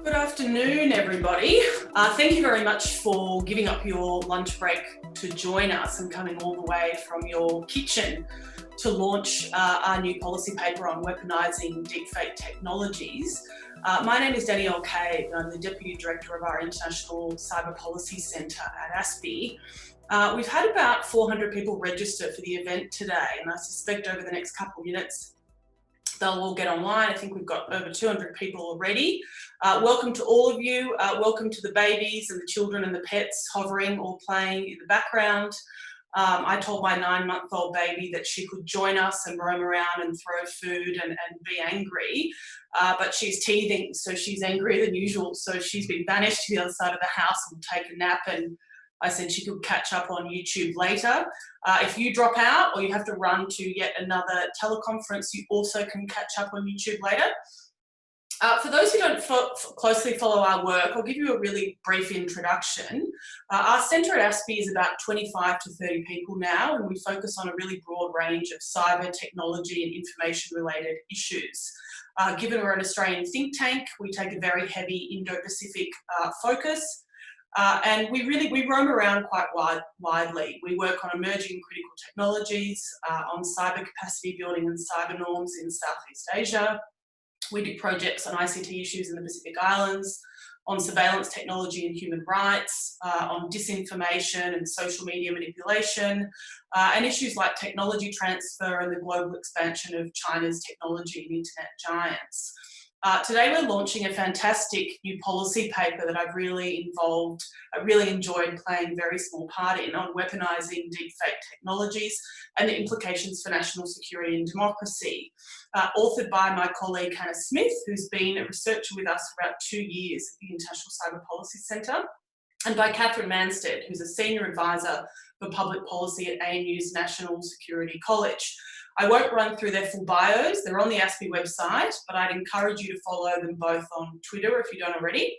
Good afternoon, everybody. Thank you very much for giving up your lunch break to join us and coming all the way from your kitchen to launch our new policy paper on weaponizing deepfake technologies. My name is Danielle Cave, and I'm the Deputy Director of our International Cyber Policy Centre at ASPI. We've had about 400 people register for the event today, and I suspect over the next couple of minutes they'll all get online. I think we've got over 200 people already. Welcome to all of you. Welcome to the babies and the children and the pets hovering or playing in the background. I told my 9-month-old baby that she could join us and roam around and throw food and be angry, but she's teething, so she's angrier than usual. So she's been banished to the other side of the house and will take a nap, and I said she could catch up on YouTube later. If you drop out or you have to run to yet another teleconference, you also can catch up on YouTube later. For those who don't closely follow our work, I'll give you a really brief introduction. Our centre at ASPI is about 25 to 30 people now, and we focus on a really broad range of cyber technology and information related issues. Given we're an Australian think tank, we take a very heavy Indo-Pacific focus. And we roam around quite widely. We work on emerging critical technologies, on cyber capacity building and cyber norms in Southeast Asia. We do projects on ICT issues in the Pacific Islands, on surveillance technology and human rights, on disinformation and social media manipulation, and issues like technology transfer and the global expansion of China's technology and internet giants. Today we're launching a fantastic new policy paper that I've really enjoyed playing a very small part in, on weaponizing deepfake technologies and the implications for national security and democracy. Authored by my colleague Hannah Smith, who's been a researcher with us for about 2 years at the International Cyber Policy Centre, and by Katherine Mansted, who's a Senior Advisor for Public Policy at ANU's National Security College. I won't run through their full bios, they're on the ASPI website, but I'd encourage you to follow them both on Twitter if you don't already.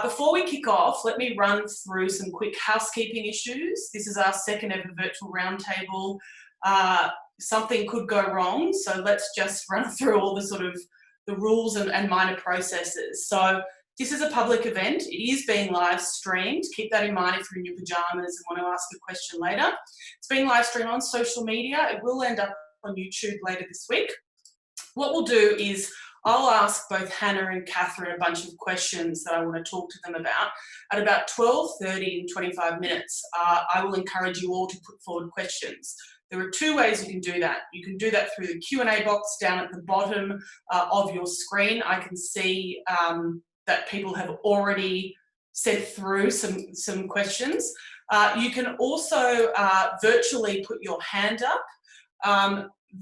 Before we kick off, let me run through some quick housekeeping issues. This is our second ever virtual roundtable. Something could go wrong, so let's just run through all the rules and minor processes. So this is a public event. It is being live streamed. Keep that in mind if you're in your pajamas and want to ask a question later. It's being live streamed on social media. It will end up on YouTube later this week. What we'll do is I'll ask both Hannah and Katherine a bunch of questions that I want to talk to them about. At about 12:30 in 25 minutes, I will encourage you all to put forward questions. There are 2 ways you can do that. You can do that through the Q&A box down at the bottom of your screen. I can see that people have already sent through some questions. You can also virtually put your hand up.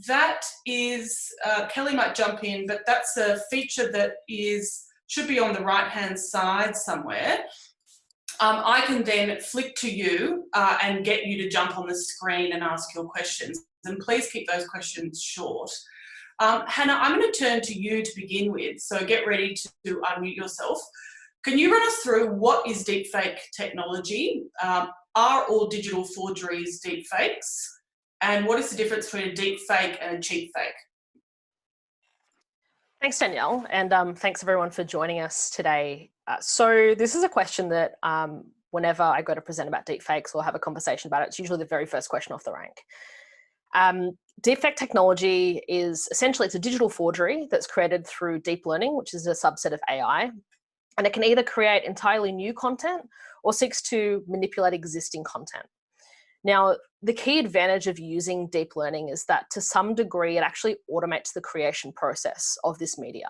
That is, Kelly might jump in, but that's a feature that should be on the right-hand side somewhere. I can then flick to you and get you to jump on the screen and ask your questions. And please keep those questions short. Hannah, I'm going to turn to you to begin with, so get ready to unmute yourself. Can you run us through what is deepfake technology? Are all digital forgeries deepfakes? And what is the difference between a deepfake and a cheap fake? Thanks, Danielle, and thanks everyone for joining us today. So this is a question that whenever I go to present about deepfakes or have a conversation about it, it's usually the very first question off the rank. Deepfake technology is essentially, it's a digital forgery that's created through deep learning, which is a subset of AI. And it can either create entirely new content or seeks to manipulate existing content. Now, the key advantage of using deep learning is that to some degree, it actually automates the creation process of this media.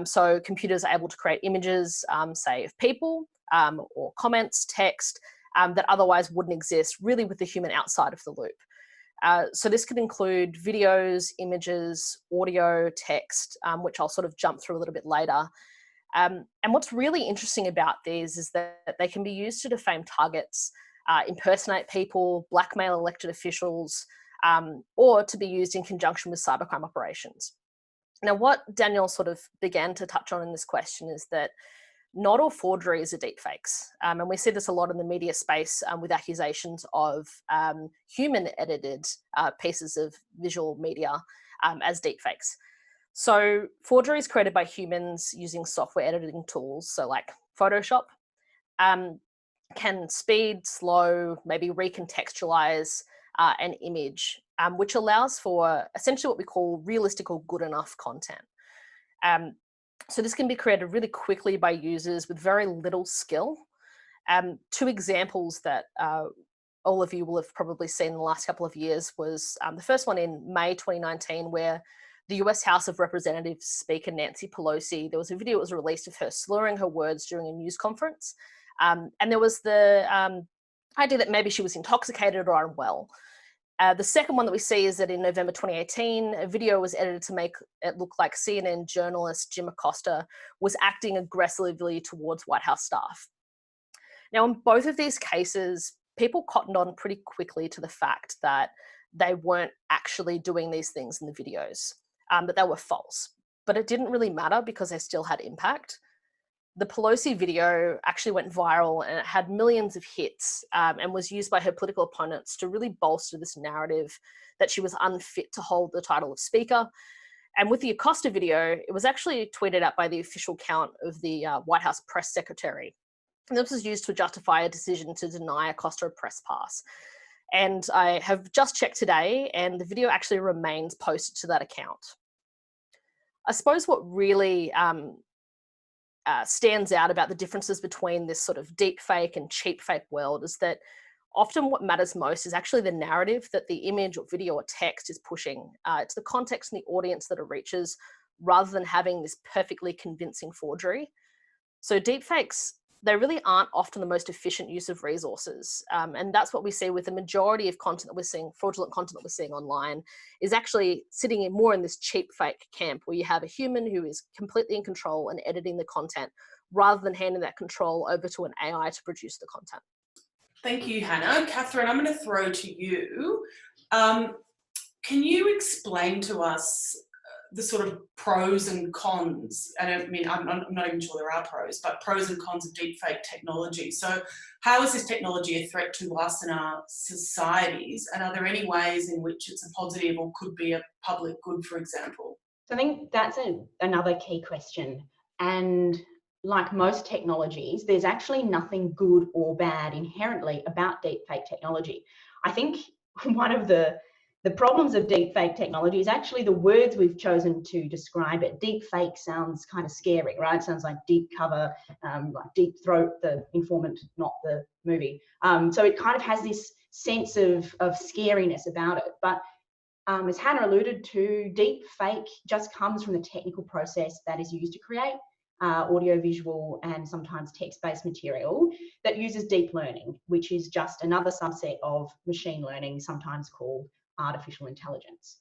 So computers are able to create images, say, of people or comments, text, that otherwise wouldn't exist really with the human outside of the loop. So this could include videos, images, audio, text, which I'll sort of jump through a little bit later. And what's really interesting about these is that they can be used to defame targets, impersonate people, blackmail elected officials, or to be used in conjunction with cybercrime operations. Now, what Danielle sort of began to touch on in this question is that not all forgeries are deepfakes. And we see this a lot in the media space with accusations of human-edited pieces of visual media as deepfakes. So forgery is created by humans using software editing tools, so like Photoshop, can speed, slow, maybe recontextualize an image, which allows for essentially what we call realistic or good enough content. So this can be created really quickly by users with very little skill. Two examples that all of you will have probably seen in the last couple of years was the first one in May 2019, where the US House of Representatives Speaker Nancy Pelosi, there was a video that was released of her slurring her words during a news conference. And there was the idea that maybe she was intoxicated or unwell. The second one that we see is that in November 2018, a video was edited to make it look like CNN journalist Jim Acosta was acting aggressively towards White House staff. Now, in both of these cases, people cottoned on pretty quickly to the fact that they weren't actually doing these things in the videos, that they were false. But it didn't really matter because they still had impact. The Pelosi video actually went viral and it had millions of hits, and was used by her political opponents to really bolster this narrative that she was unfit to hold the title of speaker. And with the Acosta video, it was actually tweeted out by the official account of the White House press secretary. And this was used to justify a decision to deny Acosta a press pass. And I have just checked today, and the video actually remains posted to that account. I suppose what really stands out about the differences between this sort of deep fake and cheap fake world is that often what matters most is actually the narrative that the image or video or text is pushing. It's the context and the audience that it reaches, rather than having this perfectly convincing forgery. So deepfakes, they really aren't often the most efficient use of resources. And that's what we see with the majority of content that we're seeing, fraudulent content that we're seeing online, is actually sitting in more in this cheap fake camp where you have a human who is completely in control and editing the content, rather than handing that control over to an AI to produce the content. Thank you, Hannah. Katherine, I'm going to throw to you. Can you explain to us the sort of pros and cons? I'm not even sure there are pros, but pros and cons of deepfake technology. So how is this technology a threat to us and our societies? And are there any ways in which it's a positive or could be a public good, for example? So I think that's another key question. And like most technologies, there's actually nothing good or bad inherently about deepfake technology. I think one of the problems of deepfake technology is actually the words we've chosen to describe it. Deepfake sounds kind of scary, right? It sounds like deep cover, like Deep Throat, the informant, not the movie. So it kind of has this sense of scariness about it. But as Hannah alluded to, deepfake just comes from the technical process that is used to create audiovisual and sometimes text-based material that uses deep learning, which is just another subset of machine learning, sometimes called artificial intelligence.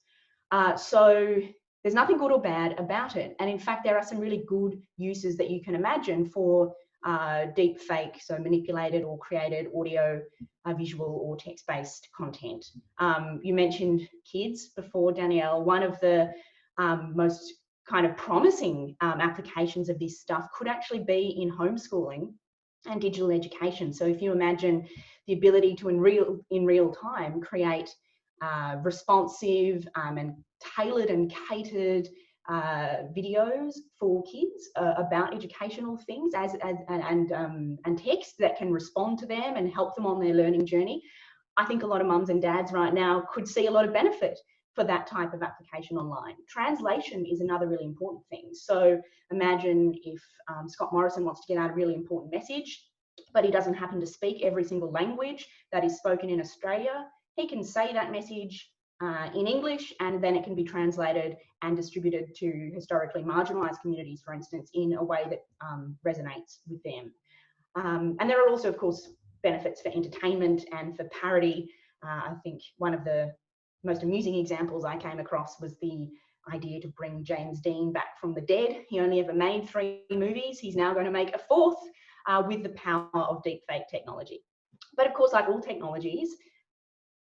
So there's nothing good or bad about it. And in fact, there are some really good uses that you can imagine for deep fake, so manipulated or created audio, visual or text-based content. You mentioned kids before, Danielle. One of the most kind of promising applications of this stuff could actually be in homeschooling and digital education. So if you imagine the ability to in real time create responsive and tailored and catered videos for kids about educational things and text that can respond to them and help them on their learning journey, I think a lot of mums and dads right now could see a lot of benefit for that type of application online. Translation is another really important thing. So imagine if Scott Morrison wants to get out a really important message, but he doesn't happen to speak every single language that is spoken in Australia. He can say that message in English, and then it can be translated and distributed to historically marginalised communities, for instance, in a way that resonates with them. And there are also, of course, benefits for entertainment and for parody. I think one of the most amusing examples I came across was the idea to bring James Dean back from the dead. He only ever made 3 movies. He's now going to make a 4th with the power of deepfake technology. But of course, like all technologies,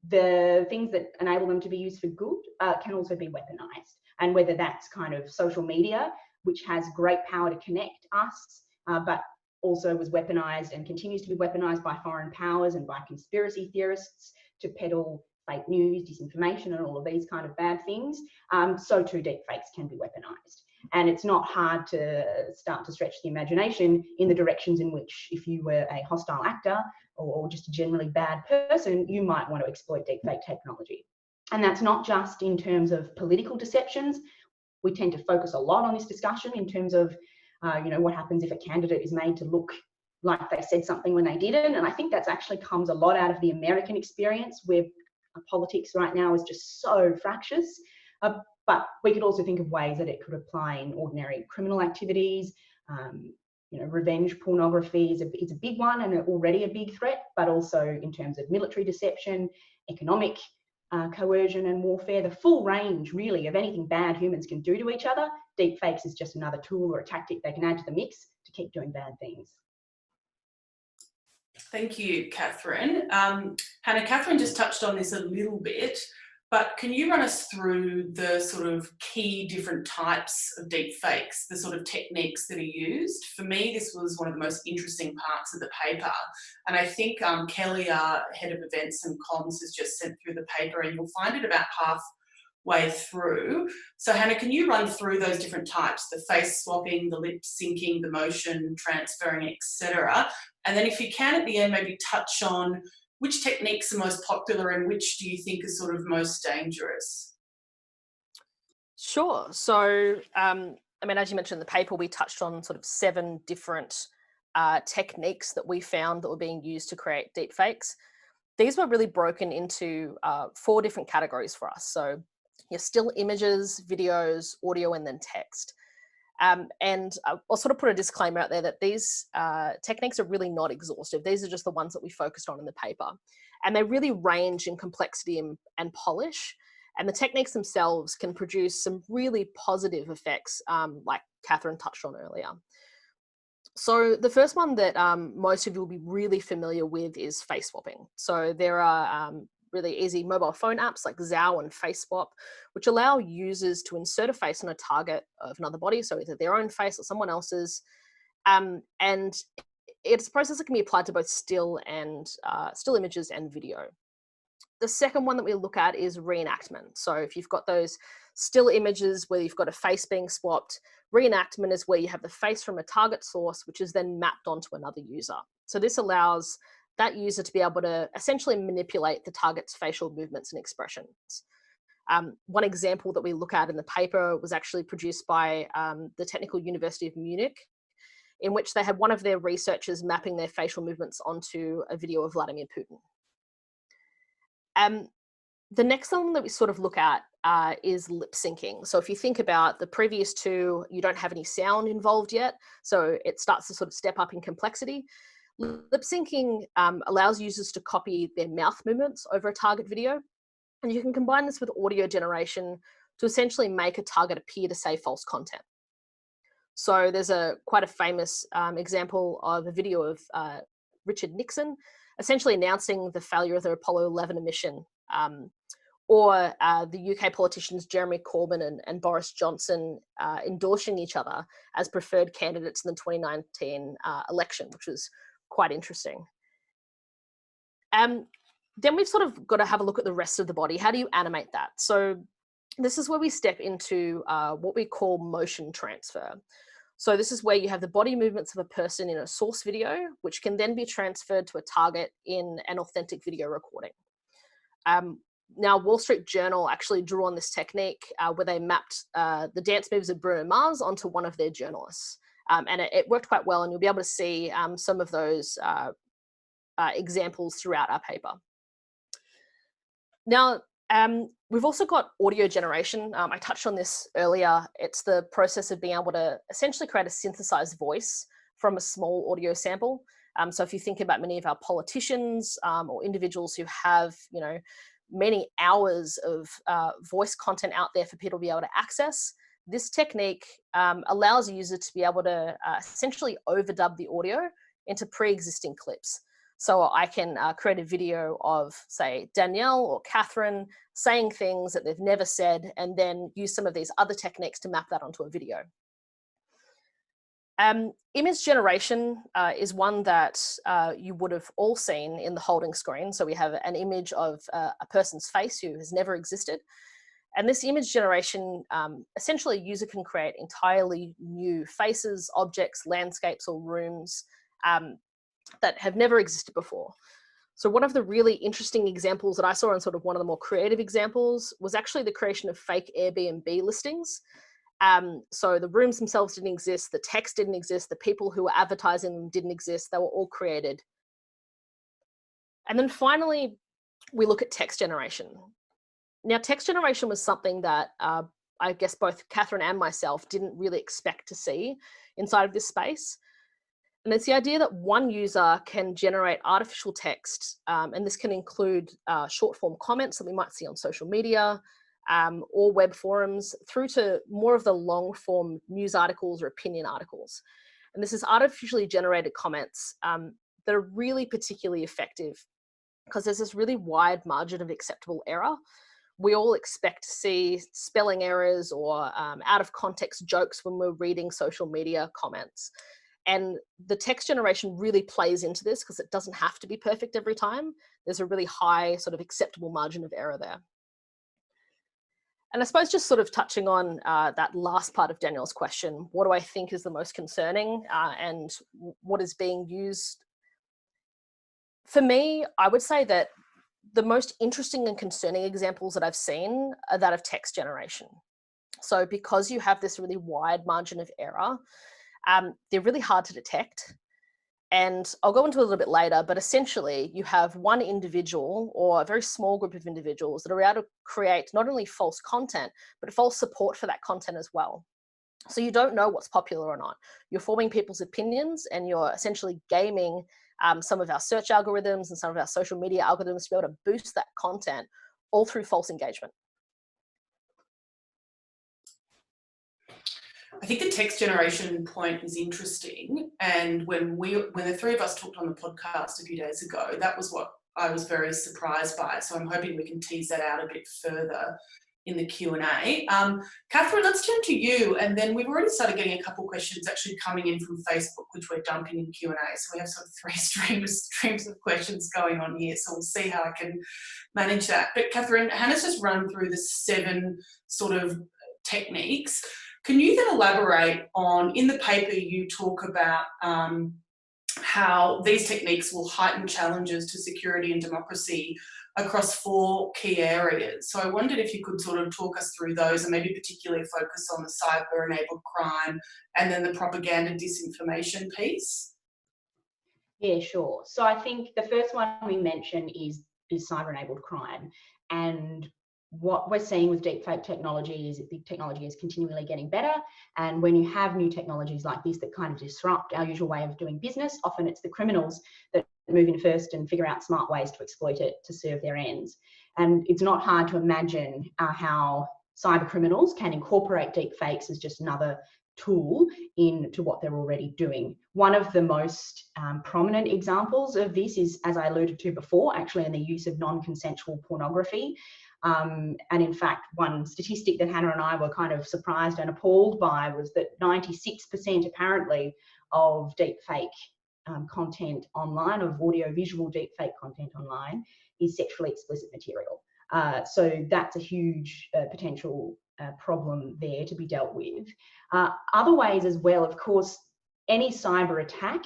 the things that enable them to be used for good can also be weaponized. And whether that's kind of social media, which has great power to connect us, but also was weaponized and continues to be weaponized by foreign powers and by conspiracy theorists to peddle fake news, disinformation, and all of these kind of bad things, so too deepfakes can be weaponized. And it's not hard to start to stretch the imagination in the directions in which, if you were a hostile actor or just a generally bad person, you might want to exploit deepfake technology. And that's not just in terms of political deceptions. We tend to focus a lot on this discussion in terms of, what happens if a candidate is made to look like they said something when they didn't. And I think that's actually comes a lot out of the American experience, where politics right now is just so fractious. But we could also think of ways that it could apply in ordinary criminal activities. Revenge pornography is a big one and already a big threat, but also in terms of military deception, economic coercion and warfare, the full range really of anything bad humans can do to each other. Deepfakes is just another tool or a tactic they can add to the mix to keep doing bad things. Thank you, Katherine. Hannah, Katherine just touched on this a little bit, but can you run us through the sort of key different types of deep fakes, the sort of techniques that are used? For me, this was one of the most interesting parts of the paper. And I think Kelly, our head of events and comms, has just sent through the paper, and you'll find it about halfway through. So Hannah, can you run through those different types, the face swapping, the lip syncing, the motion transferring, etc. And then if you can at the end, maybe touch on which techniques are most popular and which do you think are sort of most dangerous? Sure. So, as you mentioned in the paper, we touched on sort of 7 different techniques that we found that were being used to create deepfakes. These were really broken into 4 different categories for us. So, still images, videos, audio, and then text. And I'll sort of put a disclaimer out there that these techniques are really not exhaustive. These are just the ones that we focused on in the paper. And they really range in complexity and polish. And the techniques themselves can produce some really positive effects, like Katherine touched on earlier. So the first one that most of you will be really familiar with is face swapping. So there are really easy mobile phone apps like Zao and FaceSwap, which allow users to insert a face on a target of another body, so either their own face or someone else's. And it's a process that can be applied to both still images and video. The second one that we look at is reenactment. So if you've got those still images where you've got a face being swapped, reenactment is where you have the face from a target source, which is then mapped onto another user. So this allows that user to be able to essentially manipulate the target's facial movements and expressions. One example that we look at in the paper was actually produced by the Technical University of Munich, in which they had one of their researchers mapping their facial movements onto a video of Vladimir Putin. The next one that we sort of look at is lip syncing. So if you think about the previous 2, you don't have any sound involved yet, so it starts to sort of step up in complexity. Lip syncing allows users to copy their mouth movements over a target video, and you can combine this with audio generation to essentially make a target appear to say false content. So there's quite a famous example of a video of Richard Nixon essentially announcing the failure of the Apollo 11 mission, or the UK politicians Jeremy Corbyn and Boris Johnson endorsing each other as preferred candidates in the 2019 election, which was quite interesting. Then we've sort of got to have a look at the rest of the body. How do you animate that? So this is where we step into what we call motion transfer. So this is where you have the body movements of a person in a source video, which can then be transferred to a target in an authentic video recording. Now, Wall Street Journal actually drew on this technique where they mapped the dance moves of Bruno Mars onto one of their journalists. And it worked quite well, and you'll be able to see some of those examples throughout our paper. Now, we've also got audio generation. I touched on this earlier. It's the process of being able to essentially create a synthesized voice from a small audio sample. So if you think about many of our politicians or individuals who have, many hours of voice content out there for people to be able to access, this technique allows a user to be able to essentially overdub the audio into pre-existing clips. So I can create a video of, say, Danielle or Katherine saying things that they've never said, and then use some of these other techniques to map that onto a video. Image generation is one that you would have all seen in the holding screen. So we have an image of a person's face who has never existed. And this image generation, essentially a user can create entirely new faces, objects, landscapes, or rooms that have never existed before. So one of the really interesting examples that I saw, and sort of one of the more creative examples, was actually the creation of fake Airbnb listings. So the rooms themselves didn't exist, the text didn't exist, the people who were advertising them didn't exist, they were all created. And then finally, we look at text generation. Now, text generation was something that I guess both Katherine and myself didn't really expect to see inside of this space. And it's the idea that one user can generate artificial text, and this can include short form comments that we might see on social media, or web forums, through to more of the long form news articles or opinion articles. And this is artificially generated comments that are really particularly effective because there's this really wide margin of acceptable error. We all expect to see spelling errors or out of context jokes when we're reading social media comments. And the text generation really plays into this because it doesn't have to be perfect every time. There's a really high sort of acceptable margin of error there. And I suppose just sort of touching on that last part of Danielle's question, what do I think is the most concerning and what is being used? For me, I would say that the most interesting and concerning examples that I've seen are that of text generation. So because you have this really wide margin of error, they're really hard to detect. And I'll go into a little bit later, but essentially you have one individual or a very small group of individuals that are able to create not only false content, but false support for that content as well. So you don't know what's popular or not. You're forming people's opinions and you're essentially gaming some of our search algorithms and some of our social media algorithms to be able to boost that content all through false engagement. I think the text generation point is interesting, and when the three of us talked on the podcast a few days ago, that was what I was very surprised by. So I'm hoping we can tease that out a bit further in the Q&A. Katherine, let's turn to you, and then we've already started getting a couple of questions actually coming in from Facebook, which we're dumping in Q&A. So we have sort of three streams of questions going on here. So we'll see how I can manage that. But Katherine, Hannah's just run through the 7 sort of techniques. Can you then elaborate on, in the paper you talk about how these techniques will heighten challenges to security and democracy across 4 key areas. So I wondered if you could sort of talk us through those and maybe particularly focus on the cyber-enabled crime and then the propaganda disinformation piece. Yeah, sure. So I think the first one we mentioned is cyber-enabled crime. And what we're seeing with deepfake technology is that the technology is continually getting better. And when you have new technologies like this that kind of disrupt our usual way of doing business, often it's the criminals that move in first and figure out smart ways to exploit it to serve their ends. And it's not hard to imagine how cyber criminals can incorporate deepfakes as just another tool into what they're already doing. One of the most prominent examples of this is, as I alluded to before, actually in the use of non-consensual pornography. And in fact, one statistic that Hannah and I were kind of surprised and appalled by was that 96% apparently of deepfake content online, of audio-visual deepfake content online, is sexually explicit material. So that's a huge potential problem there to be dealt with. Other ways as well, of course, any cyber attack,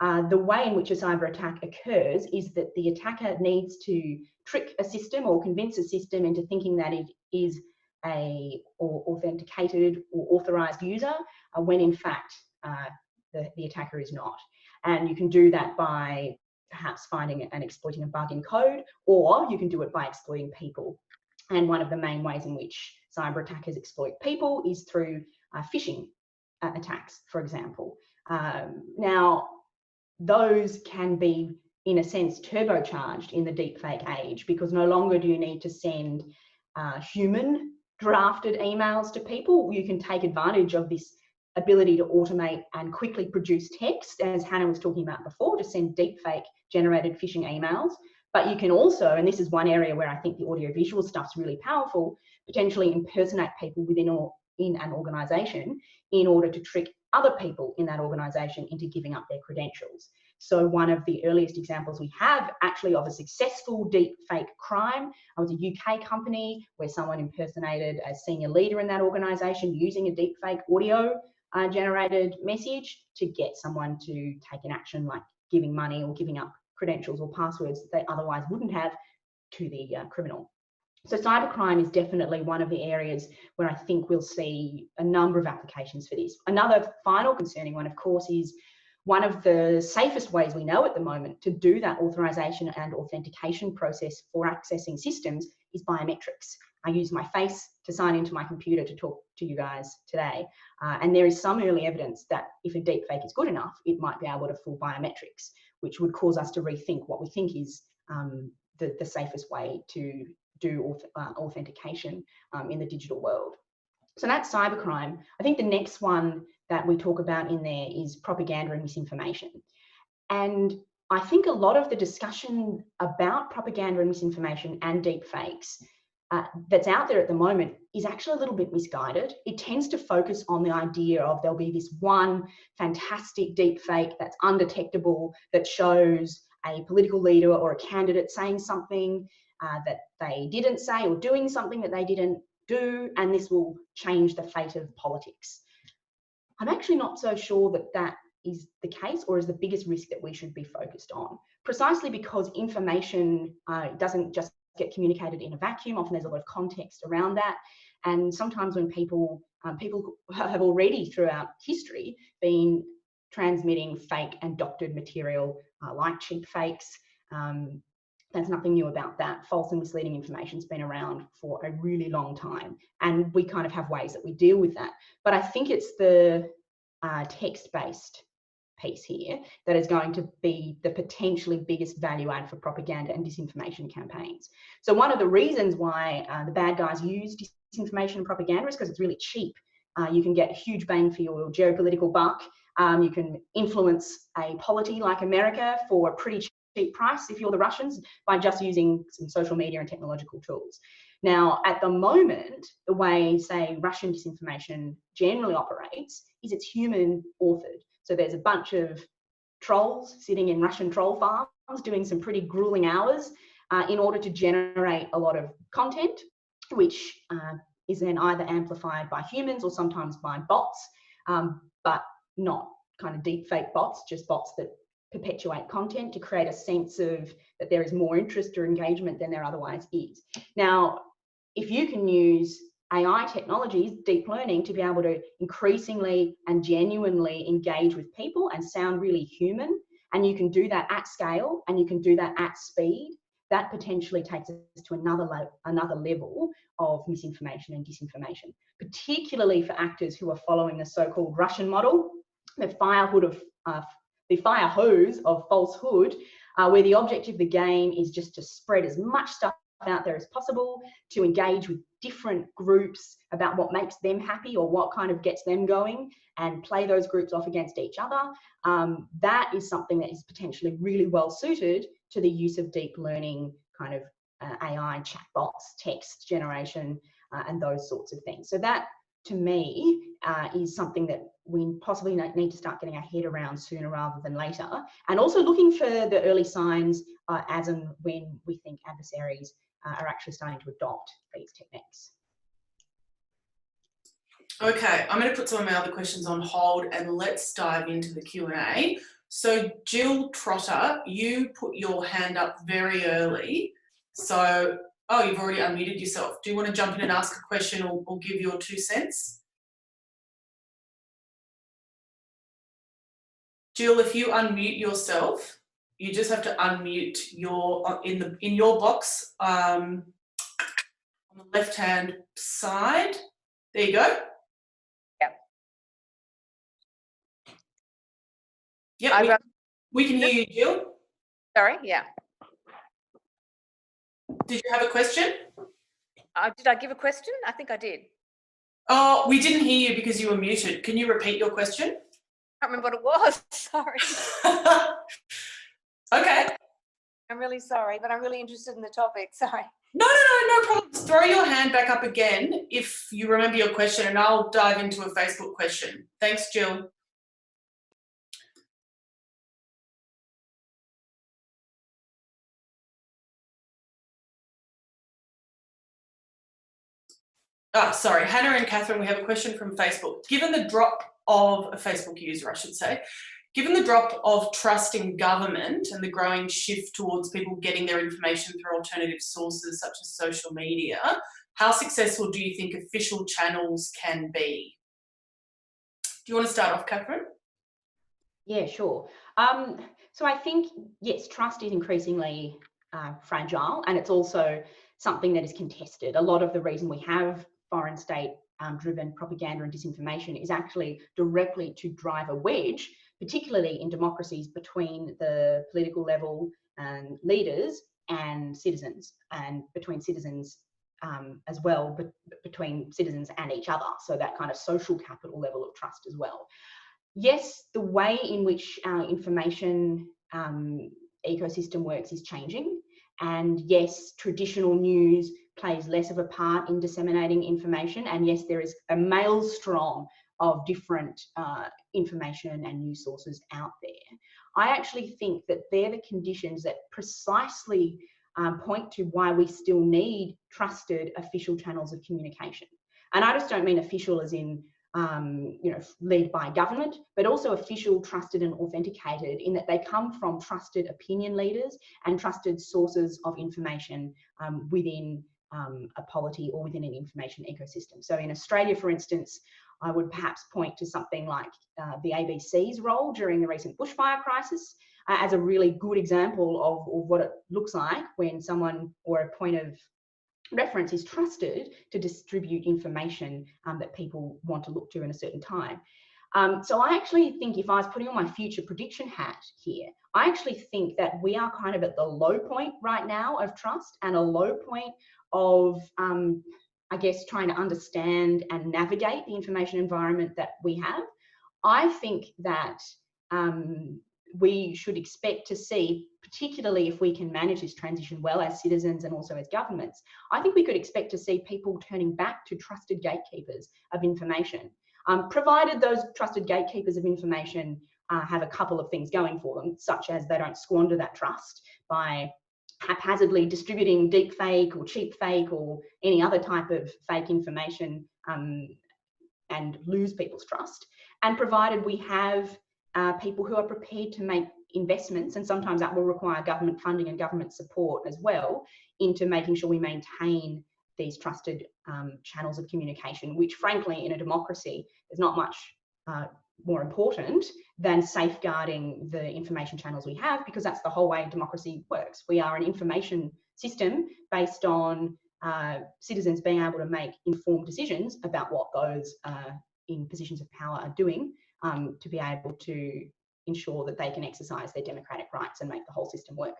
the way in which a cyber attack occurs is that the attacker needs to trick a system or convince a system into thinking that it is a authenticated or authorized user, when in fact the attacker is not. And you can do that by perhaps finding and exploiting a bug in code, or you can do it by exploiting people. And one of the main ways in which cyber attackers exploit people is through phishing attacks, for example. Now, those can be, in a sense, turbocharged in the deepfake age, because no longer do you need to send human drafted emails to people. You can take advantage of this ability to automate and quickly produce text, as Hannah was talking about before, to send deepfake generated phishing emails. But you can also, and this is one area where I think the audiovisual stuff's really powerful, potentially impersonate people within or in an organization in order to trick other people in that organisation into giving up their credentials. So one of the earliest examples we have actually of a successful deep fake crime was a UK company where someone impersonated a senior leader in that organisation using a deep fake audio generated message to get someone to take an action like giving money or giving up credentials or passwords that they otherwise wouldn't have to the criminal. So cybercrime is definitely one of the areas where I think we'll see a number of applications for this. Another final concerning one, of course, is one of the safest ways we know at the moment to do that authorization and authentication process for accessing systems is biometrics. I use my face to sign into my computer to talk to you guys today. And there is some early evidence that if a deepfake is good enough, it might be able to fool biometrics, which would cause us to rethink what we think is the safest way to do authentication in the digital world. So that's cybercrime. I think the next one that we talk about in there is propaganda and misinformation. And I think a lot of the discussion about propaganda and misinformation and deep fakes that's out there at the moment is actually a little bit misguided. It tends to focus on the idea of there'll be this one fantastic deep fake that's undetectable that shows a political leader or a candidate saying something that they didn't say or doing something that they didn't do, and this will change the fate of politics. I'm actually not so sure that that is the case or is the biggest risk that we should be focused on, precisely because information doesn't just get communicated in a vacuum. Often there's a lot of context around that, and sometimes when people have already throughout history been transmitting fake and doctored material like cheap fakes. There's nothing new about that. False and misleading information's been around for a really long time, and we kind of have ways that we deal with that. But I think it's the text-based piece here that is going to be the potentially biggest value add for propaganda and disinformation campaigns. So one of the reasons why the bad guys use disinformation and propaganda is because it's really cheap. You can get a huge bang for your geopolitical buck. You can influence a polity like America for a pretty cheap price if you're the Russians by just using some social media and technological tools. Now, at the moment, the way, say, Russian disinformation generally operates is it's human authored. So there's a bunch of trolls sitting in Russian troll farms doing some pretty grueling hours in order to generate a lot of content, which is then either amplified by humans or sometimes by bots, but not kind of deep fake bots, just bots that perpetuate content to create a sense of that there is more interest or engagement than there otherwise is. Now, if you can use AI technologies, deep learning, to be able to increasingly and genuinely engage with people and sound really human, and you can do that at scale and you can do that at speed, that potentially takes us to another level of misinformation and disinformation, particularly for actors who are following the so-called Russian model, the fire hose of falsehood, where the object of the game is just to spread as much stuff out there as possible, to engage with different groups about what makes them happy or what kind of gets them going, and play those groups off against each other. That is something that is potentially really well suited to the use of deep learning kind of AI chatbots, text generation, and those sorts of things. So that, to me, is something that we possibly need to start getting our head around sooner rather than later, and also looking for the early signs as and when we think adversaries are actually starting to adopt these techniques. Okay, I'm going to put some of my other questions on hold and let's dive into the Q&A. So Jill Trotter, you put your hand up very early. So, oh, you've already unmuted yourself. Do you want to jump in and ask a question or give your 2 cents? Jill, if you unmute yourself, you just have to unmute your in your box on the left-hand side. There you go. Yep, we can hear you, Jill. Sorry, yeah. Did you have a question? Did I give a question? I think I did. Oh, we didn't hear you because you were muted. Can you repeat your question? I can't remember what it was. Sorry. Okay. I'm really sorry, but I'm really interested in the topic. Sorry. No problem. Throw your hand back up again if you remember your question and I'll dive into a Facebook question. Thanks, Jill. Sorry, Hannah and Katherine, we have a question from Facebook. Given the drop of a Facebook user, I should say, given the drop of trust in government and the growing shift towards people getting their information through alternative sources such as social media, how successful do you think official channels can be? Do you want to start off, Katherine? Yeah, sure. So I think, yes, trust is increasingly fragile, and it's also something that is contested. A lot of the reason we have foreign state driven propaganda and disinformation is actually directly to drive a wedge, particularly in democracies, between the political level and leaders and citizens, and between citizens as well, but between citizens and each other. So that kind of social capital level of trust as well. Yes, the way in which our information ecosystem works is changing. And yes, traditional news plays less of a part in disseminating information. And yes, there is a maelstrom of different information and news sources out there. I actually think that they're the conditions that precisely point to why we still need trusted official channels of communication. And I just don't mean official as in led by government, but also official, trusted and authenticated, in that they come from trusted opinion leaders and trusted sources of information within a polity or within an information ecosystem. So in Australia, for instance, I would perhaps point to something like the ABC's role during the recent bushfire crisis as a really good example of what it looks like when someone or a point of reference is trusted to distribute information that people want to look to in a certain time. So I actually think, if I was putting on my future prediction hat here, I actually think that we are kind of at the low point right now of trust, and a low point of, I guess, trying to understand and navigate the information environment that we have. I think that we should expect to see, particularly if we can manage this transition well as citizens and also as governments, I think we could expect to see people turning back to trusted gatekeepers of information, provided those trusted gatekeepers of information have a couple of things going for them, such as they don't squander that trust by haphazardly distributing deep fake or cheap fake or any other type of fake information and lose people's trust, and provided we have people who are prepared to make investments, and sometimes that will require government funding and government support as well, into making sure we maintain these trusted channels of communication, which frankly in a democracy is not much more important than safeguarding the information channels we have, because that's the whole way democracy works. We are an information system based on citizens being able to make informed decisions about what those in positions of power are doing, to be able to ensure that they can exercise their democratic rights and make the whole system work.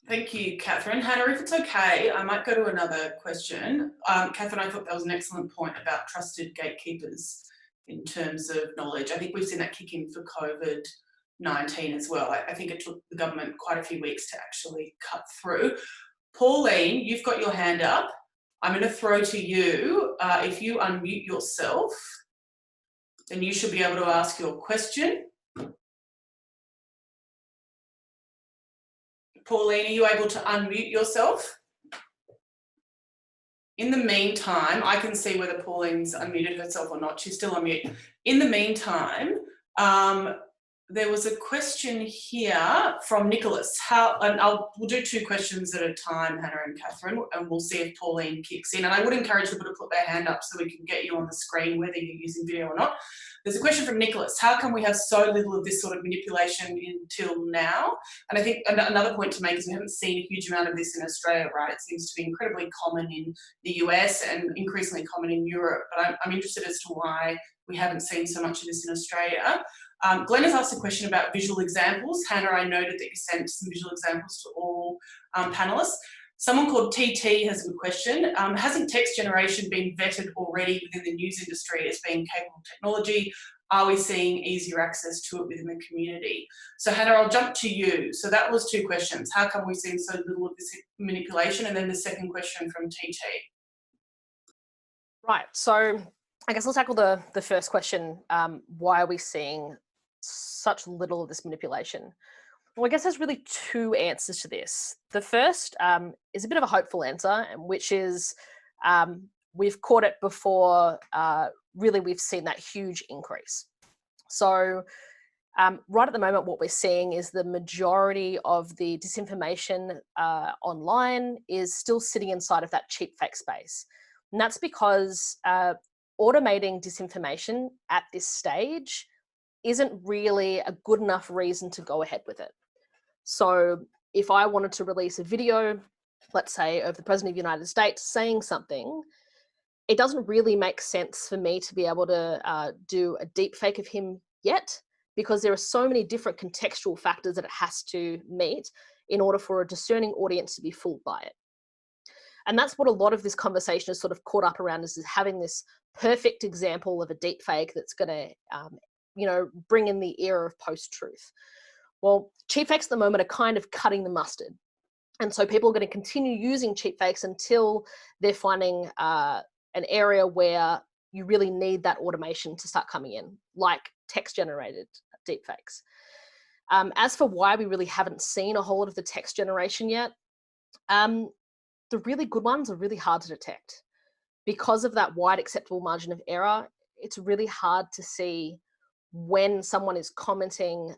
Thank you, Katherine. Hannah, if it's okay, I might go to another question. Katherine, I thought that was an excellent point about trusted gatekeepers in terms of knowledge. I think we've seen that kick in for COVID-19 as well. I think it took the government quite a few weeks to actually cut through. Pauline, you've got your hand up. I'm going to throw to you. If you unmute yourself, then you should be able to ask your question. Pauline, are you able to unmute yourself? In the meantime, I can see whether Pauline's unmuted herself or not. She's still on mute. In the meantime, there was a question here from Nicholas. We'll do two questions at a time, Hannah and Katherine, and we'll see if Pauline kicks in. And I would encourage people to put their hand up so we can get you on the screen, whether you're using video or not. There's a question from Nicholas. How come we have so little of this sort of manipulation until now? And I think another point to make is we haven't seen a huge amount of this in Australia, right? It seems to be incredibly common in the US and increasingly common in Europe. But I'm interested as to why we haven't seen so much of this in Australia. Glenn has asked a question about visual examples. Hannah, I noted that you sent some visual examples to all panellists. Someone called TT has a good question. Hasn't text generation been vetted already within the news industry as being capable technology? Are we seeing easier access to it within the community? So Hannah, I'll jump to you. So that was two questions. How come we've seen so little of this manipulation? And then the second question from TT. Right, so I guess I'll tackle the first question. Why are we seeing such little of this manipulation? Well, I guess there's really two answers to this. The first is a bit of a hopeful answer, which is we've caught it before. Really, we've seen that huge increase. So right at the moment, what we're seeing is the majority of the disinformation online is still sitting inside of that cheap fake space. And that's because automating disinformation at this stage isn't really a good enough reason to go ahead with it. So if I wanted to release a video, let's say, of the President of the United States saying something, it doesn't really make sense for me to be able to do a deep fake of him yet, because there are so many different contextual factors that it has to meet in order for a discerning audience to be fooled by it. And that's what a lot of this conversation is sort of caught up around, is having this perfect example of a deep fake that's going to, bring in the era of post-truth. Well, cheap fakes at the moment are kind of cutting the mustard. And so people are going to continue using cheap fakes until they're finding an area where you really need that automation to start coming in, like text-generated deepfakes. As for why we really haven't seen a whole lot of the text generation yet, the really good ones are really hard to detect. Because of that wide acceptable margin of error, it's really hard to see when someone is commenting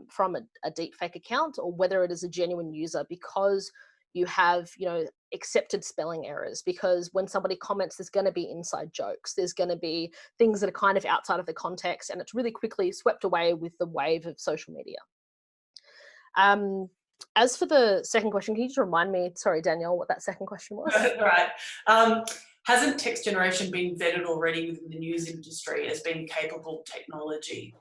from a deepfake account or whether it is a genuine user, because you have, accepted spelling errors, because when somebody comments, there's going to be inside jokes, there's going to be things that are kind of outside of the context, and it's really quickly swept away with the wave of social media. As for the second question, can you just remind me, sorry, Danielle, what that second question was? Right. Hasn't text generation been vetted already within the news industry as being capable technology?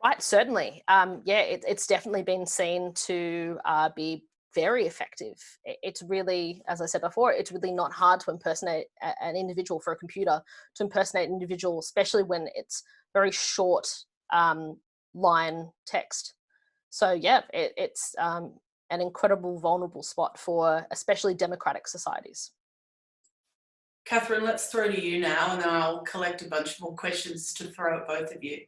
Right, certainly. It's definitely been seen to be very effective. It's really, as I said before, it's really not hard to impersonate an individual for a computer, to impersonate an individual, especially when it's very short line text. So yeah, it's an incredible vulnerable spot for especially democratic societies. Katherine, let's throw to you now, and then I'll collect a bunch more questions to throw at both of you.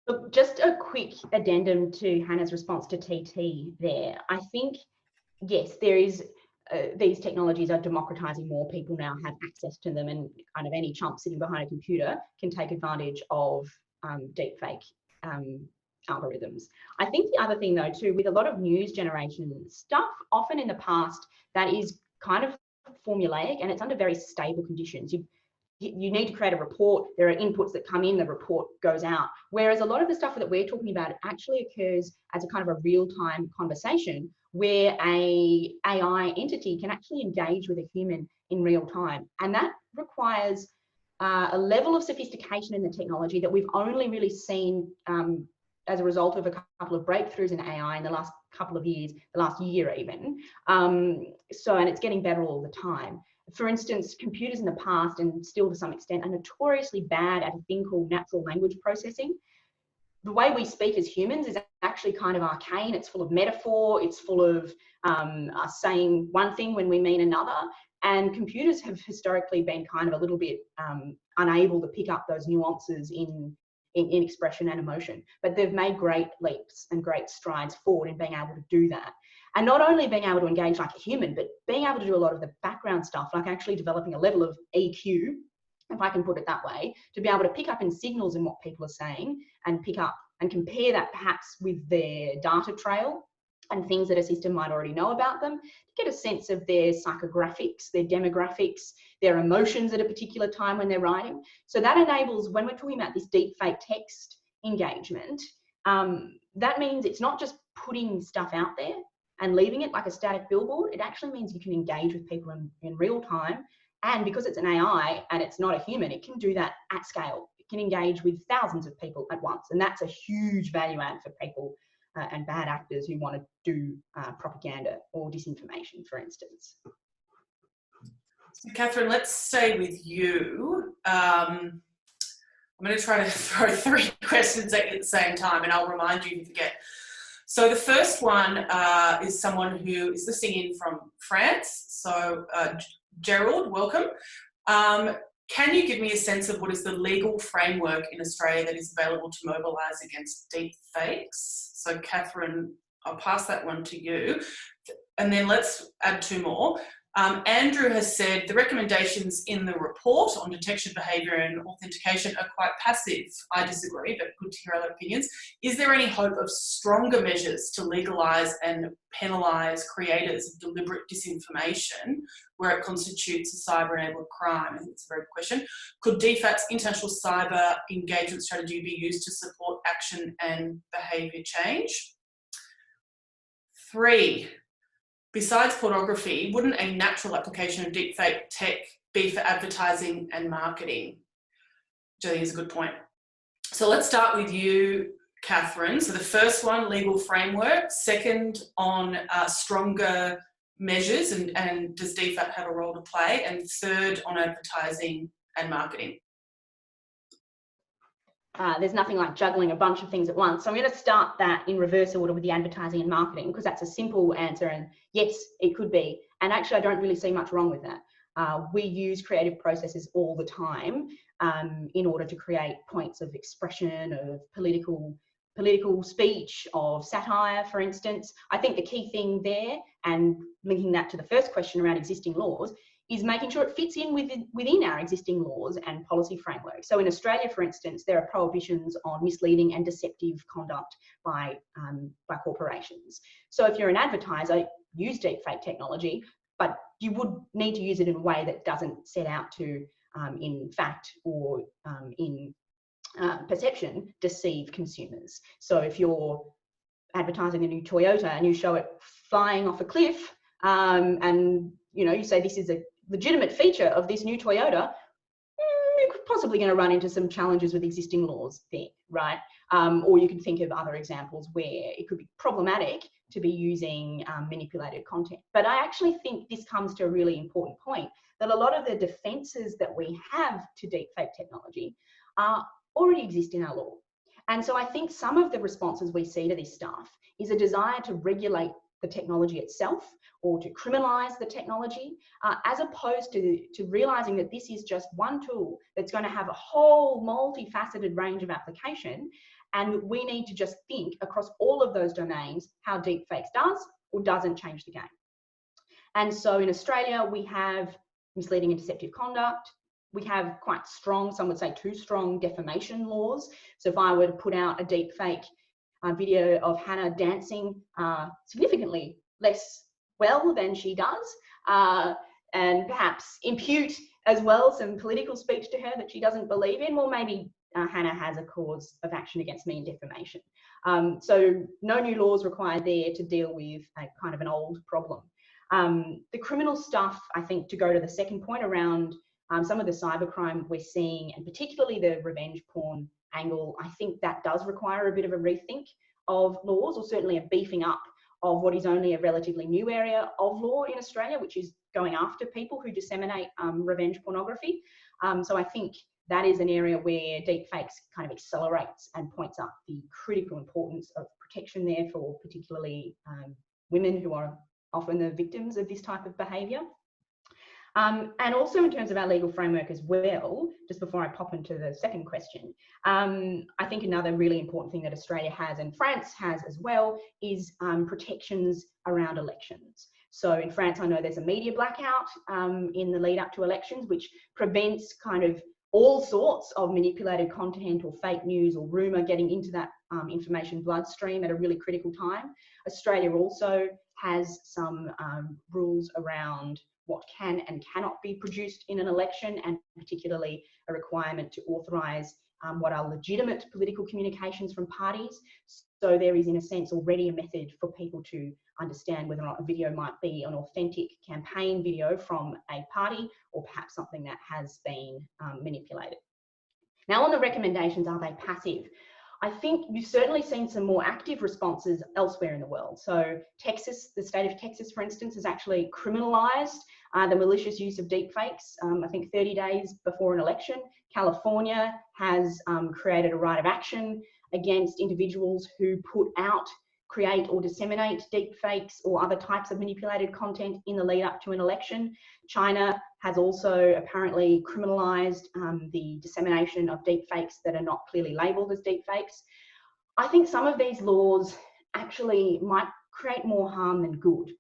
Look, just a quick addendum to Hannah's response to TT there. I think, yes, there is, these technologies are democratizing more. People now have access to them, and kind of any chump sitting behind a computer can take advantage of deepfake algorithms. I think the other thing though too, with a lot of news generation stuff, often in the past, that is kind of formulaic and it's under very stable conditions. You need to create a report, there are inputs that come in, the report goes out. Whereas a lot of the stuff that we're talking about actually occurs as a kind of a real-time conversation where a AI entity can actually engage with a human in real time. And that requires a level of sophistication in the technology that we've only really seen as a result of a couple of breakthroughs in AI in the last couple of years, the last year even. And it's getting better all the time. For instance, computers in the past, and still to some extent, are notoriously bad at a thing called natural language processing. The way we speak as humans is actually kind of arcane. It's full of metaphor. It's full of us saying one thing when we mean another. And computers have historically been kind of a little bit unable to pick up those nuances in expression and emotion. But they've made great leaps and great strides forward in being able to do that. And not only being able to engage like a human, but being able to do a lot of the background stuff, like actually developing a level of EQ, if I can put it that way, to be able to pick up in signals in what people are saying and pick up and compare that perhaps with their data trail and things that a system might already know about them, to get a sense of their psychographics, their demographics, their emotions at a particular time when they're writing. So that enables, when we're talking about this deep fake text engagement, that means it's not just putting stuff out there and leaving it like a static billboard. It actually means you can engage with people in real time. And because it's an AI and it's not a human, it can do that at scale. It can engage with thousands of people at once. And that's a huge value add for people and bad actors who want to do propaganda or disinformation, for instance. So Katherine, let's stay with you. I'm going to try to throw 3 questions at you at the same time, and I'll remind you if you forget. So the first one is someone who is listening in from France. So Gerald, welcome. Can you give me a sense of what is the legal framework in Australia that is available to mobilise against deep fakes? So Katherine, I'll pass that one to you. And then let's add 2 more. Andrew has said the recommendations in the report on detection behaviour and authentication are quite passive. I disagree, but good to hear other opinions. Is there any hope of stronger measures to legalise and penalise creators of deliberate disinformation where it constitutes a cyber-enabled crime? I think it's a very good question. Could DFAT's international cyber engagement strategy be used to support action and behaviour change? 3. Besides pornography, wouldn't a natural application of deepfake tech be for advertising and marketing? Which I think is a good point. So let's start with you, Katherine. So the first one, legal framework. Second, on stronger measures and does DFAT have a role to play? And third, on advertising and marketing. There's nothing like juggling a bunch of things at once. So I'm going to start that in reverse order with the advertising and marketing, because that's a simple answer, and yes, it could be. And actually, I don't really see much wrong with that. We use creative processes all the time in order to create points of expression, of political speech, of satire, for instance. I think the key thing there, and linking that to the first question around existing laws, is making sure it fits in within our existing laws and policy framework. So in Australia, for instance, there are prohibitions on misleading and deceptive conduct by corporations. So if you're an advertiser, use deepfake technology, but you would need to use it in a way that doesn't set out to, in fact or in perception, deceive consumers. So if you're advertising a new Toyota and you show it flying off a cliff, and you say this is a legitimate feature of this new Toyota, you're possibly going to run into some challenges with existing laws there, right? Or you can think of other examples where it could be problematic to be using manipulated content. But I actually think this comes to a really important point, that a lot of the defences that we have to deepfake technology already exist in our law. And so I think some of the responses we see to this stuff is a desire to regulate the technology itself or to criminalise the technology, as opposed to realising that this is just one tool that's going to have a whole multifaceted range of application, and we need to just think across all of those domains how deepfakes does or doesn't change the game. And so in Australia, we have misleading and deceptive conduct. We have quite strong, some would say too strong, defamation laws. So if I were to put out a deepfake video of Hannah dancing significantly less well than she does, and perhaps impute as well some political speech to her that she doesn't believe in, well, maybe Hannah has a cause of action against me in defamation. So no new laws required there to deal with a kind of an old problem. The criminal stuff, I think, to go to the second point around some of the cybercrime we're seeing, and particularly the revenge porn angle, I think that does require a bit of a rethink of laws, or certainly a beefing up of what is only a relatively new area of law in Australia, which is going after people who disseminate revenge pornography. So I think that is an area where deepfakes kind of accelerates and points up the critical importance of protection there for particularly women who are often the victims of this type of behaviour. And also in terms of our legal framework as well, just before I pop into the second question, I think another really important thing that Australia has, and France has as well, is protections around elections. So in France, I know there's a media blackout in the lead up to elections, which prevents kind of all sorts of manipulated content or fake news or rumour getting into that information bloodstream at a really critical time. Australia also has some rules around what can and cannot be produced in an election, and particularly a requirement to authorise what are legitimate political communications from parties. So there is, in a sense, already a method for people to understand whether or not a video might be an authentic campaign video from a party, or perhaps something that has been manipulated. Now, on the recommendations, are they passive? I think you've certainly seen some more active responses elsewhere in the world. So Texas, the state of Texas, for instance, has actually criminalised the malicious use of deepfakes, I think 30 days before an election. California has created a right of action against individuals who put out, create or disseminate deepfakes or other types of manipulated content in the lead up to an election. China has also apparently criminalised the dissemination of deepfakes that are not clearly labelled as deepfakes. I think some of these laws actually might create more harm than good,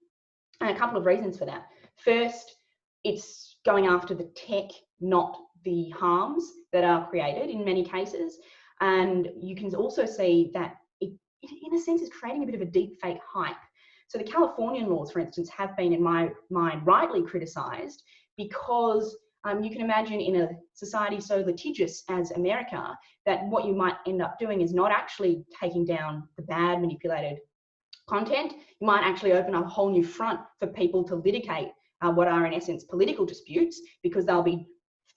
and a couple of reasons for that. First, it's going after the tech, not the harms that are created in many cases. And you can also see that it, in a sense, is creating a bit of a deep fake hype. So the Californian laws, for instance, have been, in my mind, rightly criticised because you can imagine in a society so litigious as America that what you might end up doing is not actually taking down the bad manipulated content. You might actually open up a whole new front for people to litigate what are in essence political disputes, because they'll be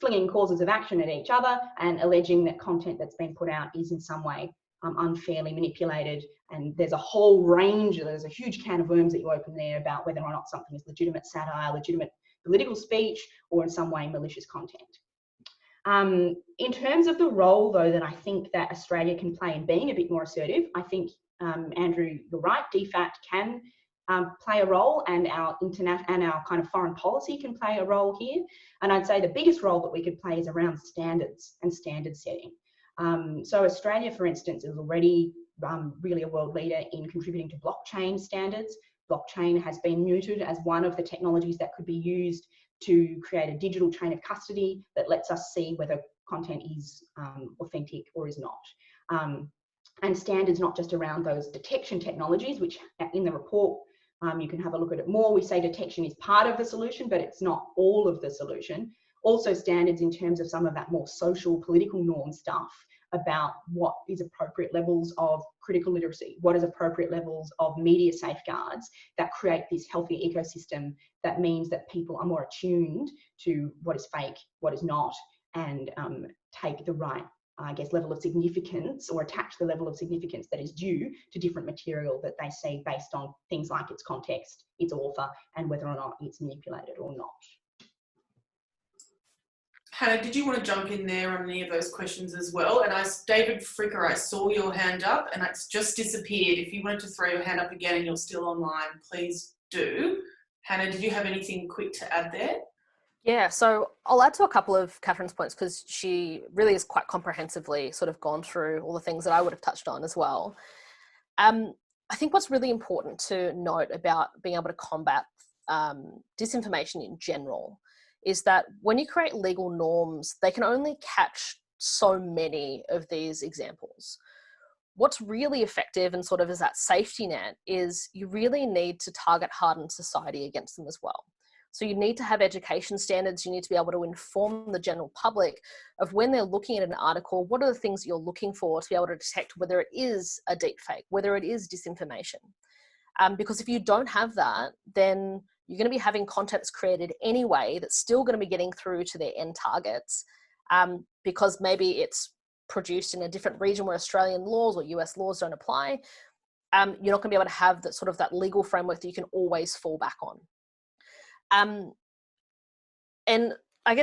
flinging causes of action at each other and alleging that content that's been put out is in some way unfairly manipulated. And there's a whole range, there's a huge can of worms that you open there about whether or not something is legitimate satire, legitimate political speech, or in some way malicious content. In terms of the role, though, that I think that Australia can play in being a bit more assertive, I think, Andrew, you're right, DFAT can play a role, and our kind of foreign policy can play a role here. And I'd say the biggest role that we could play is around standards and standard setting. So Australia, for instance, is already really a world leader in contributing to blockchain standards. Blockchain has been mooted as one of the technologies that could be used to create a digital chain of custody that lets us see whether content is authentic or is not. And standards not just around those detection technologies, which in the report you can have a look at it more. We say detection is part of the solution, but it's not all of the solution. Also standards in terms of some of that more social, political norm stuff about what is appropriate levels of critical literacy, what is appropriate levels of media safeguards that create this healthy ecosystem that means that people are more attuned to what is fake, what is not, and take the right, I guess, level of significance, or attach the level of significance that is due to different material that they see based on things like its context, its author, and whether or not it's manipulated or not. Hannah, did you want to jump in there on any of those questions as well? And David Fricker, I saw your hand up and it's just disappeared. If you wanted to throw your hand up again and you're still online, please do. Hannah, did you have anything quick to add there? Yeah, so I'll add to a couple of Katherine's points because she really is quite comprehensively sort of gone through all the things that I would have touched on as well. I think what's really important to note about being able to combat disinformation in general is that when you create legal norms, they can only catch so many of these examples. What's really effective and sort of as that safety net is you really need to target hardened society against them as well. So you need to have education standards. You need to be able to inform the general public of when they're looking at an article, what are the things you're looking for to be able to detect whether it is a deep fake, whether it is disinformation. Because if you don't have that, then you're going to be having content that's created anyway that's still going to be getting through to their end targets because maybe it's produced in a different region where Australian laws or US laws don't apply. You're not going to be able to have that sort of that legal framework that you can always fall back on. And I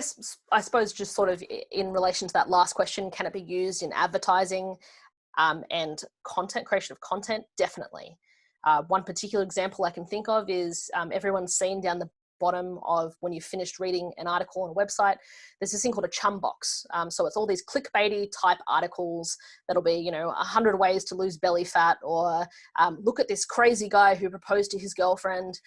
suppose just sort of in relation to that last question, can it be used in advertising and content, creation of content? Definitely. One particular example I can think of is everyone's seen down the bottom of when you've finished reading an article on a website, there's this thing called a chum box. So it's all these clickbaity type articles that'll be, 100 ways to lose belly fat, or look at this crazy guy who proposed to his girlfriend.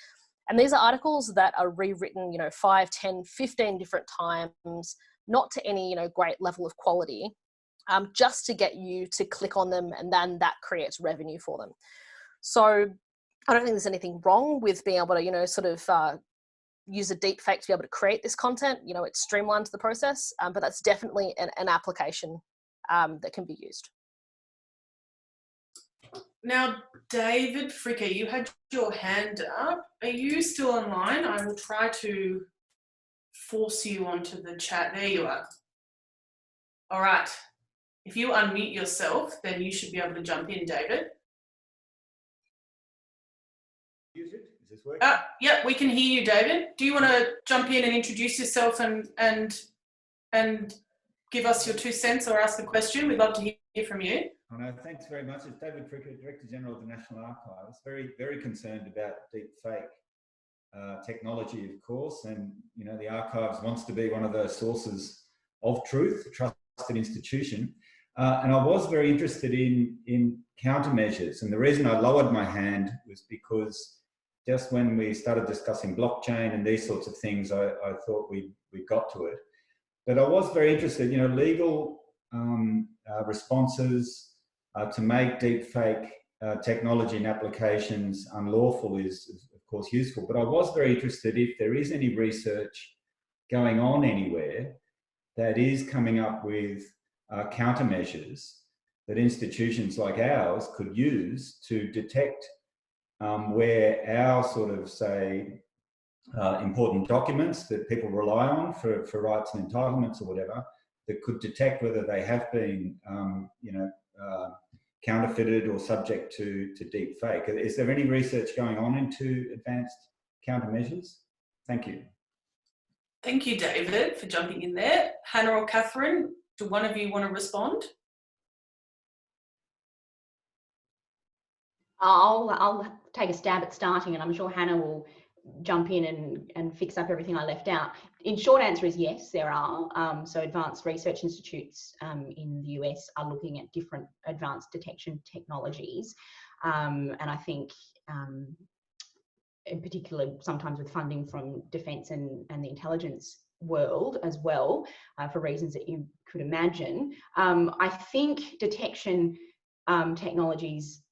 And these are articles that are rewritten, 5, 10, 15 different times, not to any, great level of quality, just to get you to click on them, and then that creates revenue for them. So I don't think there's anything wrong with being able to, use a deep fake to be able to create this content. It streamlines the process, but that's definitely an application that can be used. Now, David Fricker, you had your hand up. Are you still online? I will try to force you onto the chat. There you are. All right. If you unmute yourself, then you should be able to jump in, David. Use it? Is this working? Yeah, we can hear you, David. Do you want to jump in and introduce yourself and give us your 2 cents or ask a question? We'd love to hear from you. Oh, no, thanks very much. It's David Fricker, Director General of the National Archives. Very, very concerned about deep fake technology, of course, and the Archives wants to be one of those sources of truth, a trusted institution. And I was very interested in countermeasures, and the reason I lowered my hand was because just when we started discussing blockchain and these sorts of things, I thought we got to it. But I was very interested, you know, legal responses to make deepfake technology and applications unlawful is of course useful. But I was very interested if there is any research going on anywhere that is coming up with countermeasures that institutions like ours could use to detect where our sort of, say, important documents that people rely on for rights and entitlements or whatever, that could detect whether they have been, counterfeited or subject to deep fake. Is there any research going on into advanced countermeasures? Thank you. Thank you, David, for jumping in there. Hannah or Katherine, do one of you want to respond? I'll take a stab at starting, and I'm sure Hannah will jump in and fix up everything I left out. In short answer is yes, there are. So advanced research institutes in the US are looking at different advanced detection technologies. And I think in particular, sometimes with funding from defence and the intelligence world as well, for reasons that you could imagine. I think detection technologies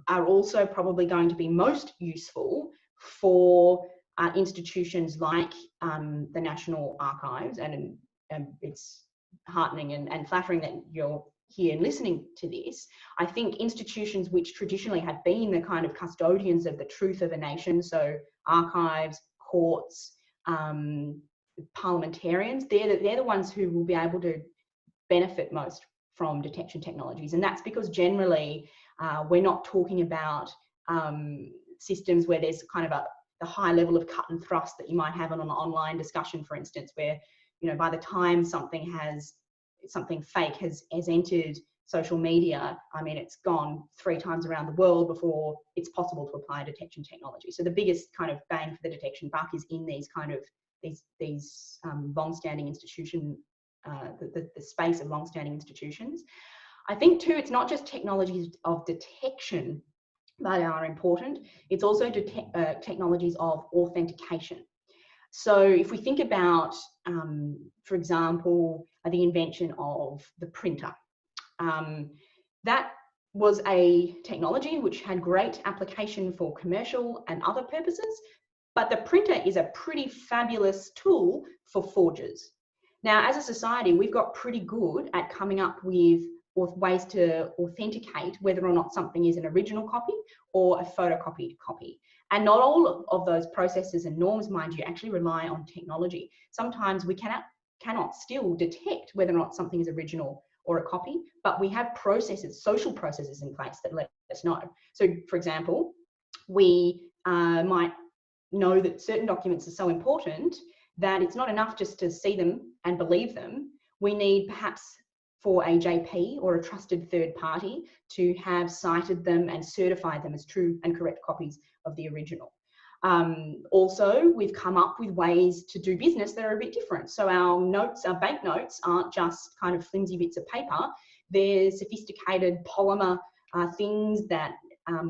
are also probably going to be most useful for institutions like the National Archives, and it's heartening and flattering that you're here and listening to this. I think institutions which traditionally have been the kind of custodians of the truth of a nation, so archives, courts, parliamentarians, they're the ones who will be able to benefit most from detection technologies. And that's because generally we're not talking about systems where there's kind of the high level of cut and thrust that you might have on an online discussion, for instance, where, you know, by the time something fake has entered social media, I mean, it's gone 3 times around the world before it's possible to apply detection technology. So the biggest kind of bang for the detection buck is in these kind of these long-standing institution, the space of long-standing institutions. I think too, it's not just technologies of detection that are important, it's also technologies of authentication. So if we think about, for example, the invention of the printer, that was a technology which had great application for commercial and other purposes, but the printer is a pretty fabulous tool for forgers. Now, as a society, we've got pretty good at coming up with ways to authenticate whether or not something is an original copy or a photocopied copy. And not all of those processes and norms, mind you, actually rely on technology. Sometimes we cannot still detect whether or not something is original or a copy, but we have processes, social processes in place that let us know. So, for example, we might know that certain documents are so important that it's not enough just to see them and believe them. We need perhaps for a JP or a trusted third party to have cited them and certified them as true and correct copies of the original. Also, we've come up with ways to do business that are a bit different. So our notes, our banknotes, aren't just kind of flimsy bits of paper. They're sophisticated polymer things that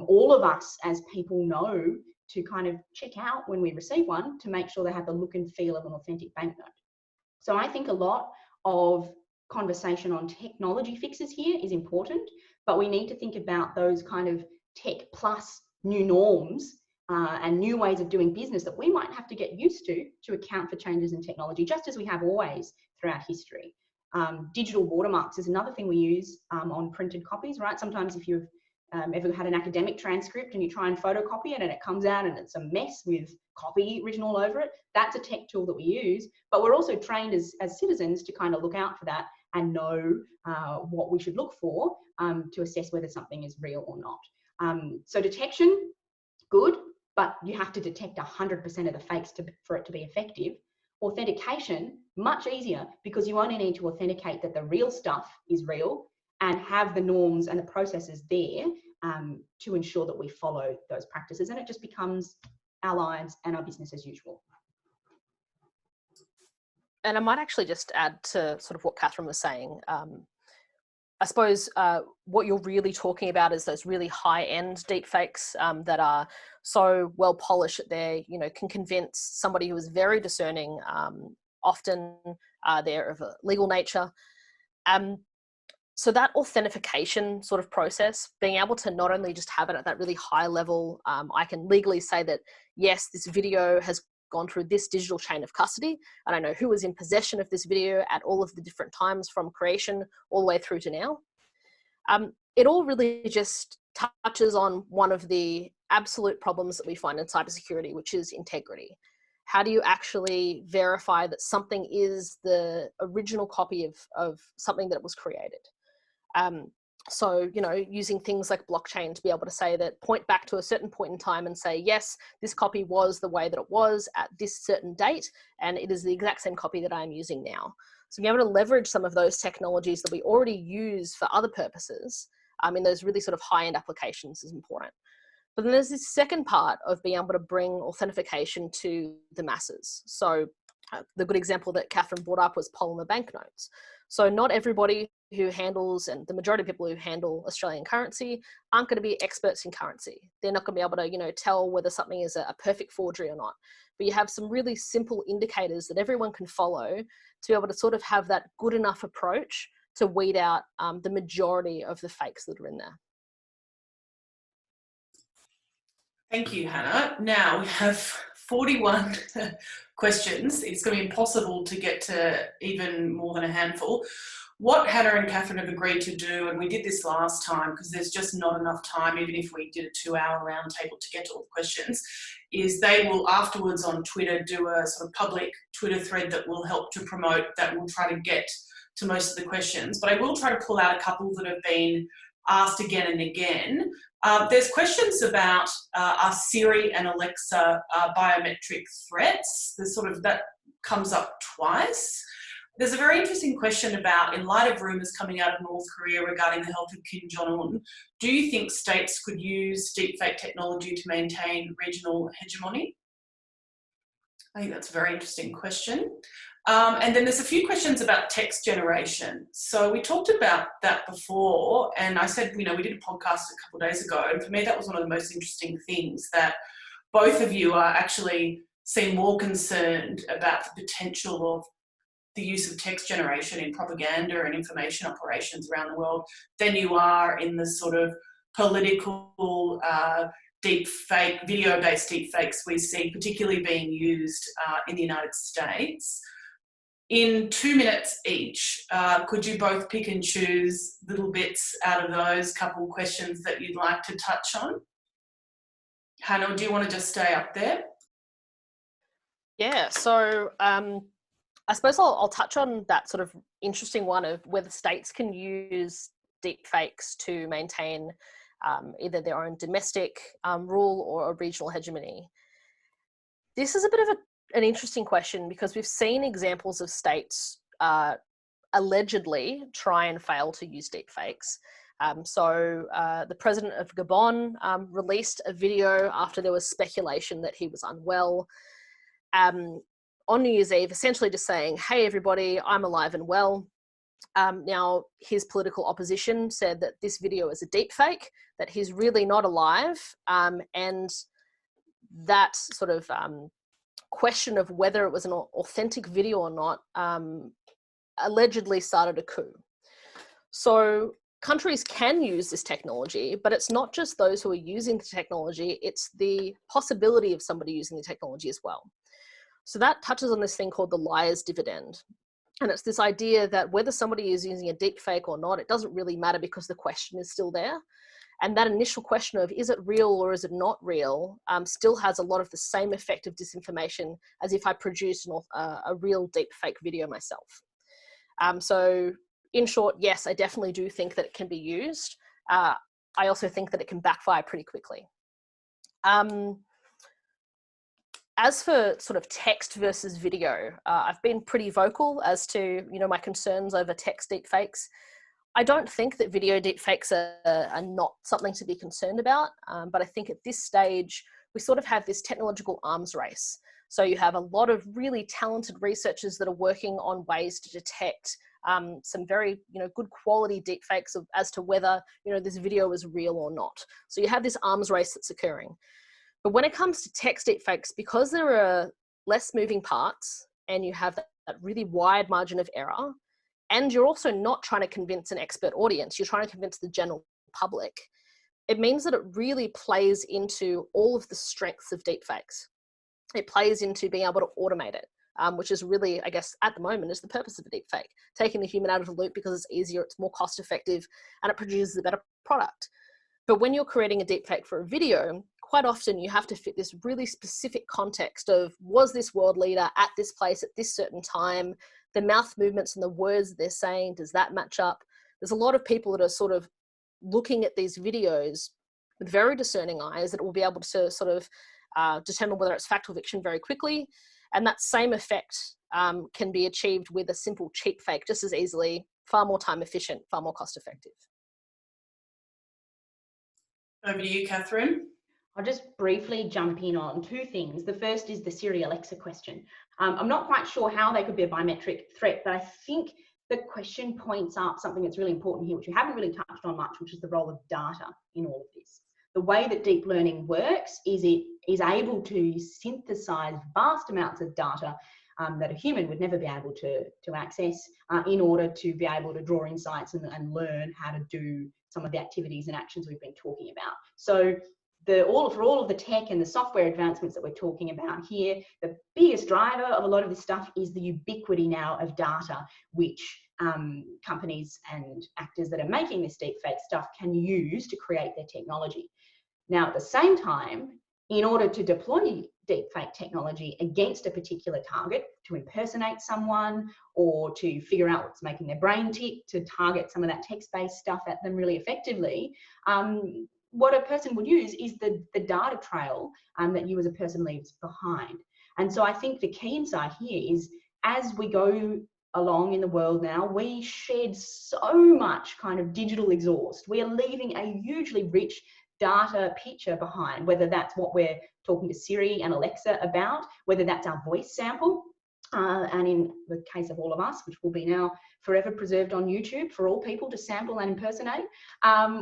all of us as people know to kind of check out when we receive one to make sure they have the look and feel of an authentic banknote. So I think a lot of conversation on technology fixes here is important, but we need to think about those kind of tech plus new norms and new ways of doing business that we might have to get used to account for changes in technology, just as we have always throughout history. Digital watermarks is another thing we use on printed copies, right? Sometimes if you've ever had an academic transcript and you try and photocopy it and it comes out and it's a mess with copy written all over it, that's a tech tool that we use. But we're also trained as citizens to kind of look out for that and know what we should look for to assess whether something is real or not. So detection, good, but you have to detect 100% of the fakes for it to be effective. Authentication, much easier, because you only need to authenticate that the real stuff is real and have the norms and the processes there to ensure that we follow those practices, and it just becomes our lives and our business as usual. And I might actually just add to sort of what Katherine was saying. I suppose what you're really talking about is those really high-end deepfakes that are so well polished that they, can convince somebody who is very discerning. Often they're of a legal nature. So that authentication sort of process, being able to not only just have it at that really high level, I can legally say that, yes, this video has gone through this digital chain of custody, and I know who was in possession of this video at all of the different times from creation all the way through to now. It all really just touches on one of the absolute problems that we find in cybersecurity, which is integrity. How do you actually verify that something is the original copy of something that was created? So, using things like blockchain to be able to say that, point back to a certain point in time and say, yes, this copy was the way that it was at this certain date, and it is the exact same copy that I'm using now. So being able to leverage some of those technologies that we already use for other purposes, in those really sort of high-end applications is important. But then there's this second part of being able to bring authentication to the masses. So the good example that Katherine brought up was polymer banknotes. So not everybody who handles, and the majority of people who handle Australian currency aren't going to be experts in currency. They're not going to be able to, tell whether something is a perfect forgery or not. But you have some really simple indicators that everyone can follow to be able to sort of have that good enough approach to weed out the majority of the fakes that are in there. Thank you, Hannah. Now we have 41 questions. It's going to be impossible to get to even more than a handful. What Hannah and Katherine have agreed to do, and we did this last time because there's just not enough time, even if we did a 2-hour roundtable to get to all the questions, is they will afterwards on Twitter do a sort of public Twitter thread that will help to promote, that will try to get to most of the questions. But I will try to pull out a couple that have been asked again and again. There's questions about are Siri and Alexa biometric threats. There's sort of, that comes up twice. There's a very interesting question about, in light of rumours coming out of North Korea regarding the health of Kim Jong-un, do you think states could use deepfake technology to maintain regional hegemony? I think that's a very interesting question. And then there's a few questions about text generation. So we talked about that before, and I said, we did a podcast a couple of days ago, and for me that was one of the most interesting things, that both of you are actually seem more concerned about the potential of the use of text generation in propaganda and information operations around the world than you are in the sort of political deepfake, video-based deepfakes we see particularly being used in the United States. In 2 minutes each, could you both pick and choose little bits out of those couple questions that you'd like to touch on? Hannah, do you want to just stay up there? Yeah, so I suppose I'll touch on that sort of interesting one of whether states can use deepfakes to maintain either their own domestic rule or a regional hegemony. This is a bit of an interesting question because we've seen examples of states allegedly try and fail to use deepfakes. So the president of Gabon released a video after there was speculation that he was unwell. On New Year's Eve, essentially just saying, hey, everybody, I'm alive and well. Now, his political opposition said that this video is a deep fake, that he's really not alive, and that sort of question of whether it was an authentic video or not allegedly started a coup. So countries can use this technology, but it's not just those who are using the technology, it's the possibility of somebody using the technology as well. So that touches on this thing called the Liars Dividend. And it's this idea that whether somebody is using a deep fake or not, it doesn't really matter because the question is still there. And that initial question of, is it real or is it not real, still has a lot of the same effect of disinformation as if I produced a real deep fake video myself. So in short, yes, I definitely do think that it can be used. I also think that it can backfire pretty quickly. As for sort of text versus video, I've been pretty vocal as to, my concerns over text deepfakes. I don't think that video deepfakes are not something to be concerned about, but I think at this stage, we sort of have this technological arms race. So you have a lot of really talented researchers that are working on ways to detect some very, good quality deep fakes as to whether, this video is real or not. So you have this arms race that's occurring. But when it comes to text deep fakes, because there are less moving parts and you have that really wide margin of error, and you're also not trying to convince an expert audience, you're trying to convince the general public, it means that it really plays into all of the strengths of deepfakes. It plays into being able to automate it, which is really, I guess, at the moment is the purpose of a deepfake, taking the human out of the loop because it's easier, it's more cost effective, and it produces a better product. But when you're creating a deepfake for a video, quite often you have to fit this really specific context of, was this world leader at this place at this certain time? The mouth movements and the words they're saying, does that match up? There's a lot of people that are sort of looking at these videos with very discerning eyes that will be able to sort of determine whether it's fact or fiction very quickly. And that same effect can be achieved with a simple cheap fake just as easily, far more time efficient, far more cost effective. Over to you, Katherine. I'll just briefly jump in on two things. The first is the Siri Alexa question. I'm not quite sure how they could be a biometric threat, but I think the question points up something that's really important here, which we haven't really touched on much, which is the role of data in all of this. The way that deep learning works is it is able to synthesize vast amounts of data that a human would never be able to access in order to be able to draw insights and learn how to do some of the activities and actions we've been talking about. So for all of the tech and the software advancements that we're talking about here, the biggest driver of a lot of this stuff is the ubiquity now of data, which companies and actors that are making this deepfake stuff can use to create their technology. Now, at the same time, in order to deploy deepfake technology against a particular target, to impersonate someone or to figure out what's making their brain tick, to target some of that text-based stuff at them really effectively, what a person would use is the data trail that you as a person leaves behind. And so I think the key insight here is, as we go along in the world now, we shed so much kind of digital exhaust. We are leaving a hugely rich data picture behind, whether that's what we're talking to Siri and Alexa about, whether that's our voice sample, and in the case of all of us, which will be now forever preserved on YouTube for all people to sample and impersonate,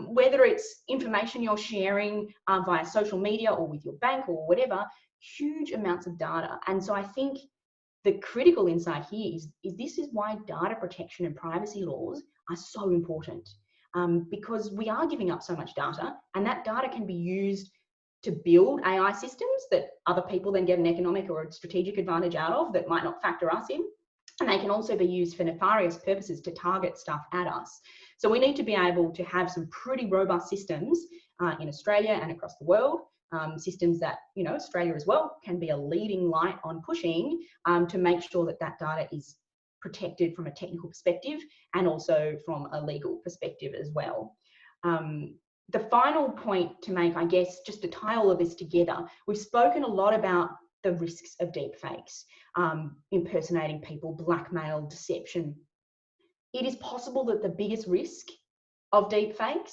whether it's information you're sharing via social media or with your bank or whatever, huge amounts of data. And so I think the critical insight here is this is why data protection and privacy laws are so important, because we are giving up so much data, and that data can be used to build AI systems that other people then get an economic or a strategic advantage out of that might not factor us in. And they can also be used for nefarious purposes to target stuff at us. So we need to be able to have some pretty robust systems in Australia and across the world, systems that, Australia as well can be a leading light on pushing to make sure that that data is protected from a technical perspective and also from a legal perspective as well. The final point to make, I guess, just to tie all of this together, we've spoken a lot about the risks of deepfakes, impersonating people, blackmail, deception. It is possible that the biggest risk of deepfakes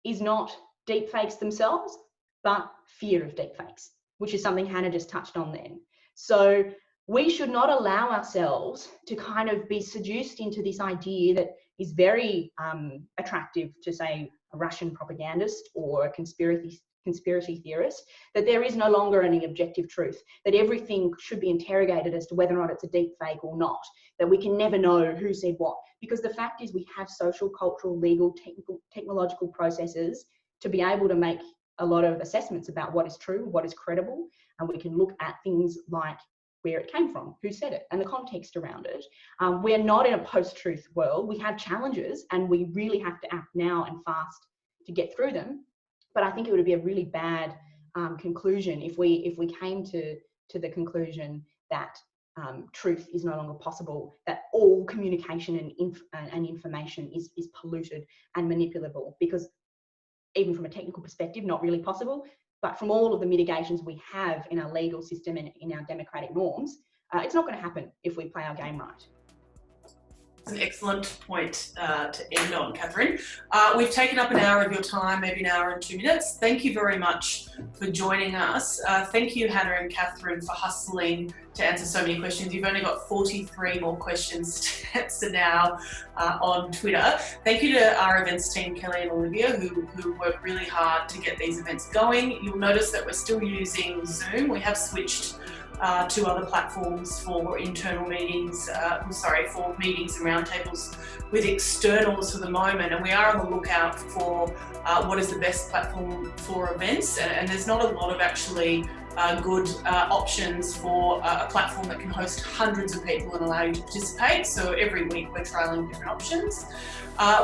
is not deepfakes themselves, but fear of deepfakes, which is something Hannah just touched on then. So we should not allow ourselves to kind of be seduced into this idea that is very attractive to, say, a Russian propagandist or a conspiracy theorist, that there is no longer any objective truth, that everything should be interrogated as to whether or not it's a deep fake or not, that we can never know who said what, because the fact is we have social, cultural, legal, technological processes to be able to make a lot of assessments about what is true, what is credible, and we can look at things like where it came from, who said it, and the context around it. We're not in a post-truth world. We have challenges, and we really have to act now and fast to get through them. But I think it would be a really bad conclusion if we came to the conclusion that truth is no longer possible, that all communication and information is polluted and manipulable, because even from a technical perspective, not really possible. But from all of the mitigations we have in our legal system and in our democratic norms, it's not going to happen if we play our game right. It's an excellent point to end on, Katherine. We've taken up an hour of your time, maybe an hour and 2 minutes. Thank you very much for joining us. Thank you, Hannah and Katherine, for hustling to answer so many questions. You've only got 43 more questions to answer now on Twitter. Thank you to our events team, Kelly and Olivia, who work really hard to get these events going. You'll notice that we're still using Zoom. We have switched to other platforms for internal meetings, for meetings and roundtables with externals for the moment, and we are on the lookout for what is the best platform for events, and there's not a lot of actually good options for a platform that can host hundreds of people and allow you to participate. So every week we're trialling different options.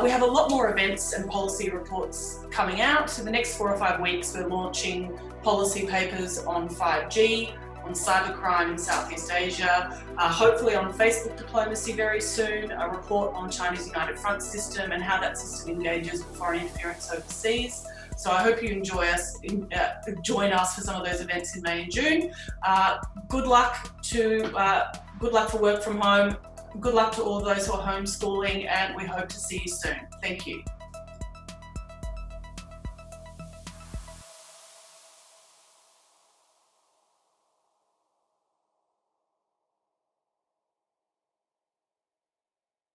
We have a lot more events and policy reports coming out. In the next 4 or 5 weeks, we're launching policy papers on 5G, on cybercrime in Southeast Asia, hopefully on Facebook diplomacy very soon, a report on China's United Front system and how that system engages with foreign interference overseas. So I hope you join us for some of those events in May and June. Good luck for work from home. Good luck to all those who are homeschooling, and we hope to see you soon. Thank you.